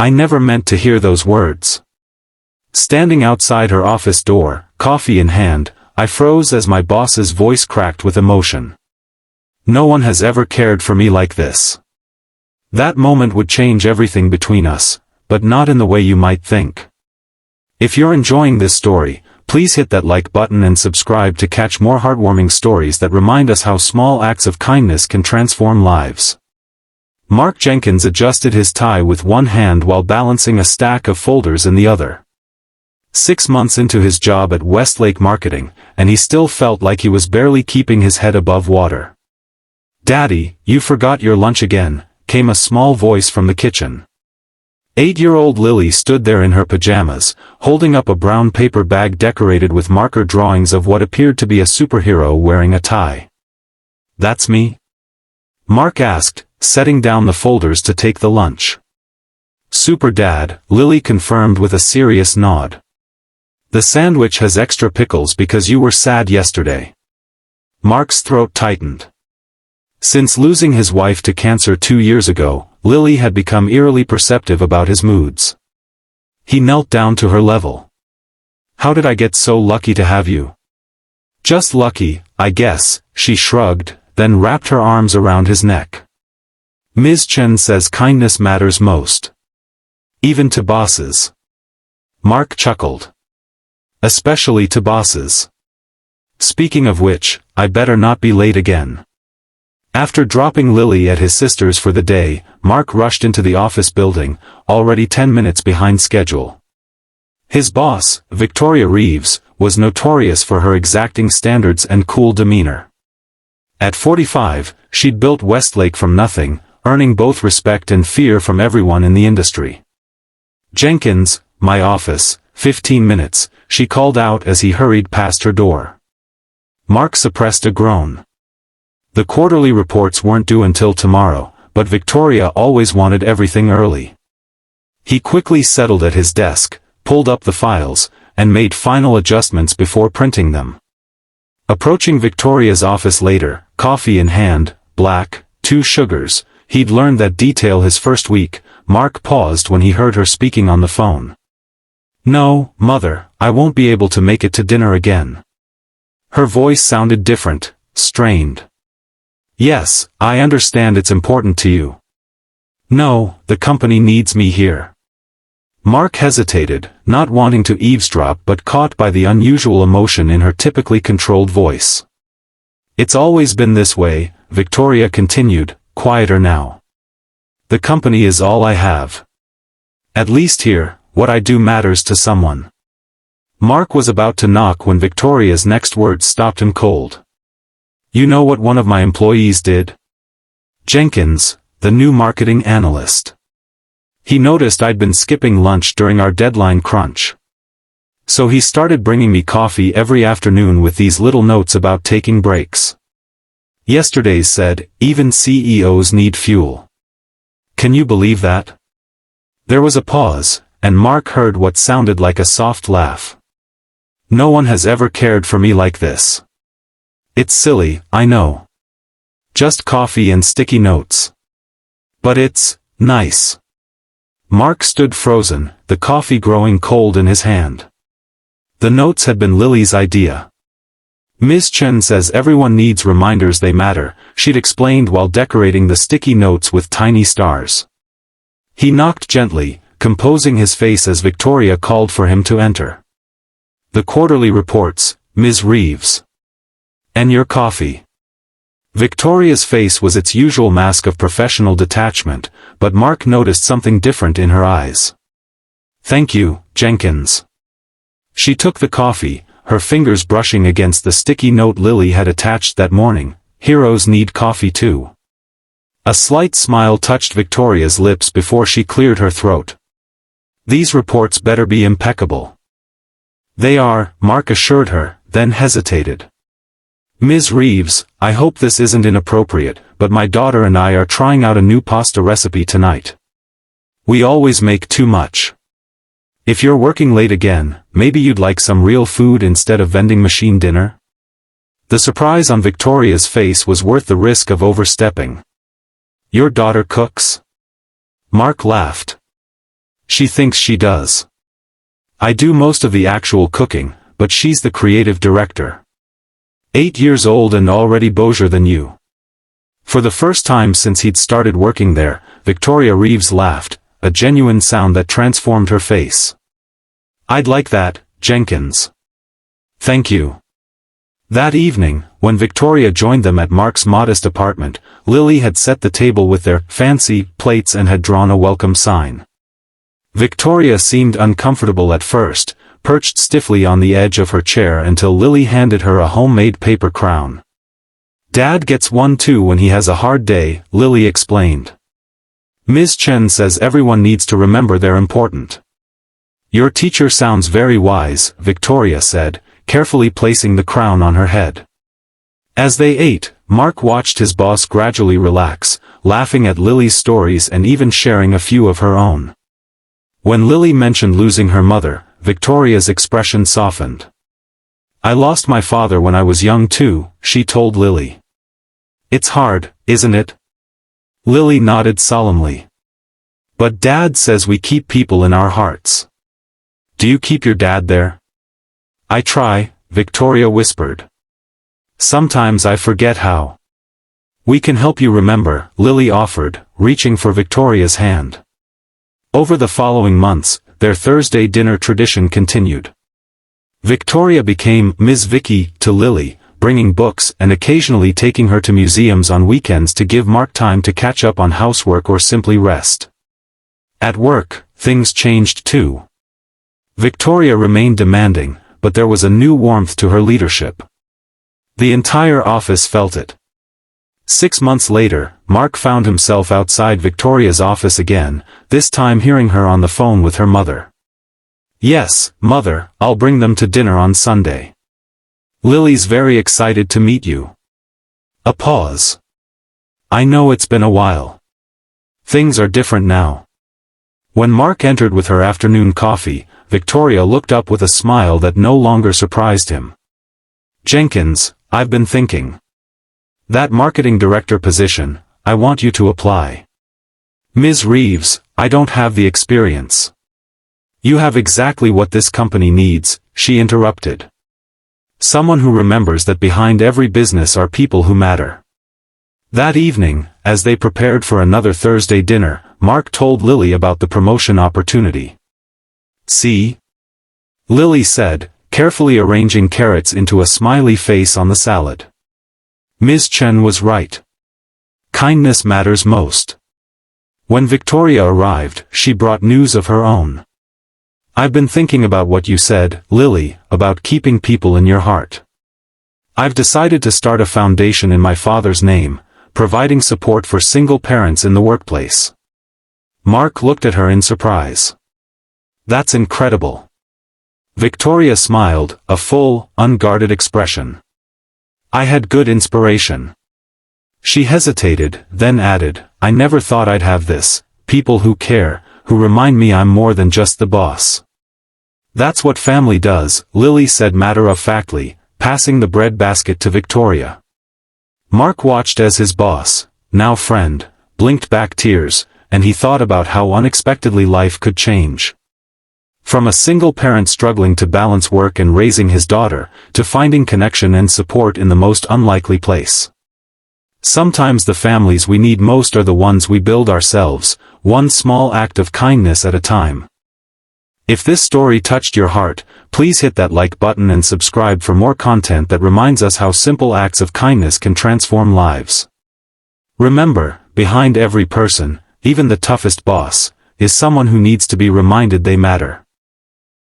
I never meant to hear those words. Standing outside her office door, coffee in hand, I froze as my boss's voice cracked with emotion. No one has ever cared for me like this. That moment would change everything between us, but not in the way you might think. If you're enjoying this story, please hit that like button and subscribe to catch more heartwarming stories that remind us how small acts of kindness can transform lives. Mark Jenkins adjusted his tie with one hand while balancing a stack of folders in the other. 6 months into his job at Westlake Marketing, and he still felt like he was barely keeping his head above water. "Daddy, you forgot your lunch again," came a small voice from the kitchen. 8-year-old Lily stood there in her pajamas, holding up a brown paper bag decorated with marker drawings of what appeared to be a superhero wearing a tie. "That's me?" Mark asked, setting down the folders to take the lunch. "Super Dad," Lily confirmed with a serious nod. "The sandwich has extra pickles because you were sad yesterday." Mark's throat tightened. Since losing his wife to cancer 2 years ago, Lily had become eerily perceptive about his moods. He knelt down to her level. "How did I get so lucky to have you?" "Just lucky, I guess," she shrugged, then wrapped her arms around his neck. "Ms. Chen says kindness matters most. Even to bosses." Mark chuckled. "Especially to bosses. Speaking of which, I better not be late again." After dropping Lily at his sister's for the day, Mark rushed into the office building, already 10 minutes behind schedule. His boss, Victoria Reeves, was notorious for her exacting standards and cool demeanor. At 45, she'd built Westlake from nothing, earning both respect and fear from everyone in the industry. "Jenkins, my office, 15 minutes, she called out as he hurried past her door. Mark suppressed a groan. The quarterly reports weren't due until tomorrow, but Victoria always wanted everything early. He quickly settled at his desk, pulled up the files, and made final adjustments before printing them. Approaching Victoria's office later, coffee in hand, black, 2 sugars, he'd learned that detail his first week. Mark paused when he heard her speaking on the phone. "No, Mother, I won't be able to make it to dinner again." Her voice sounded different, strained. "Yes, I understand it's important to you." "No, the company needs me here." Mark hesitated, not wanting to eavesdrop but caught by the unusual emotion in her typically controlled voice. "It's always been this way," Victoria continued, quieter now. "The company is all I have. At least here, what I do matters to someone." Mark was about to knock when Victoria's next words stopped him cold. "You know what one of my employees did? Jenkins, the new marketing analyst. He noticed I'd been skipping lunch during our deadline crunch. So he started bringing me coffee every afternoon with these little notes about taking breaks. Yesterday's said, even CEOs need fuel. Can you believe that?" There was a pause, and Mark heard what sounded like a soft laugh. "No one has ever cared for me like this. It's silly, I know. Just coffee and sticky notes. But it's nice." Mark stood frozen, the coffee growing cold in his hand. The notes had been Lily's idea. "Ms. Chen says everyone needs reminders they matter," she'd explained while decorating the sticky notes with tiny stars. He knocked gently, composing his face as Victoria called for him to enter. "The quarterly reports, Ms. Reeves. And your coffee." Victoria's face was its usual mask of professional detachment, but Mark noticed something different in her eyes. "Thank you, Jenkins." She took the coffee, her fingers brushing against the sticky note Lily had attached that morning. "Heroes need coffee too." A slight smile touched Victoria's lips before she cleared her throat. "These reports better be impeccable." "They are," Mark assured her, then hesitated. "Ms. Reeves, I hope this isn't inappropriate, but my daughter and I are trying out a new pasta recipe tonight. We always make too much. If you're working late again, maybe you'd like some real food instead of vending machine dinner?" The surprise on Victoria's face was worth the risk of overstepping. "Your daughter cooks?" Mark laughed. She thinks she does. I do most of the actual cooking, but she's the creative director. 8 years old and already bouger than you. For the first time since he'd started working there, Victoria Reeves laughed, a genuine sound that transformed her face. I'd like that, Jenkins. Thank you. That evening, when Victoria joined them at Mark's modest apartment, Lily had set the table with their fancy plates and had drawn a welcome sign. Victoria seemed uncomfortable at first, perched stiffly on the edge of her chair until Lily handed her a homemade paper crown. Dad gets one too when he has a hard day, Lily explained. Ms. Chen says everyone needs to remember they're important. Your teacher sounds very wise, Victoria said, carefully placing the crown on her head. As they ate, Mark watched his boss gradually relax, laughing at Lily's stories and even sharing a few of her own. When Lily mentioned losing her mother, Victoria's expression softened. I lost my father when I was young too, she told Lily. It's hard, isn't it? Lily nodded solemnly. But Dad says we keep people in our hearts. Do you keep your dad there? I try, Victoria whispered. Sometimes I forget how. We can help you remember, Lily offered, reaching for Victoria's hand. Over the following months, their Thursday dinner tradition continued. Victoria became Ms. Vicky to Lily, bringing books and occasionally taking her to museums on weekends to give Mark time to catch up on housework or simply rest. At work, things changed too. Victoria remained demanding, but there was a new warmth to her leadership. The entire office felt it. 6 months later, Mark found himself outside Victoria's office again, this time hearing her on the phone with her mother. Yes, Mother, I'll bring them to dinner on Sunday. Lily's very excited to meet you. A pause. I know it's been a while. Things are different now. When Mark entered with her afternoon coffee, Victoria looked up with a smile that no longer surprised him. Jenkins, I've been thinking. That marketing director position, I want you to apply. Ms. Reeves, I don't have the experience. You have exactly what this company needs, she interrupted. Someone who remembers that behind every business are people who matter. That evening, as they prepared for another Thursday dinner, Mark told Lily about the promotion opportunity. See? Lily said, carefully arranging carrots into a smiley face on the salad. Ms. Chen was right. Kindness matters most. When Victoria arrived, she brought news of her own. I've been thinking about what you said, Lily, about keeping people in your heart. I've decided to start a foundation in my father's name, providing support for single parents in the workplace. Mark looked at her in surprise. That's incredible. Victoria smiled, a full, unguarded expression. I had good inspiration. She hesitated, then added, I never thought I'd have this, people who care, who remind me I'm more than just the boss. That's what family does, Lily said matter-of-factly, passing the bread basket to Victoria. Mark watched as his boss, now friend, blinked back tears, and he thought about how unexpectedly life could change. From a single parent struggling to balance work and raising his daughter, to finding connection and support in the most unlikely place. Sometimes the families we need most are the ones we build ourselves, one small act of kindness at a time. If this story touched your heart, please hit that like button and subscribe for more content that reminds us how simple acts of kindness can transform lives. Remember, behind every person, even the toughest boss, is someone who needs to be reminded they matter.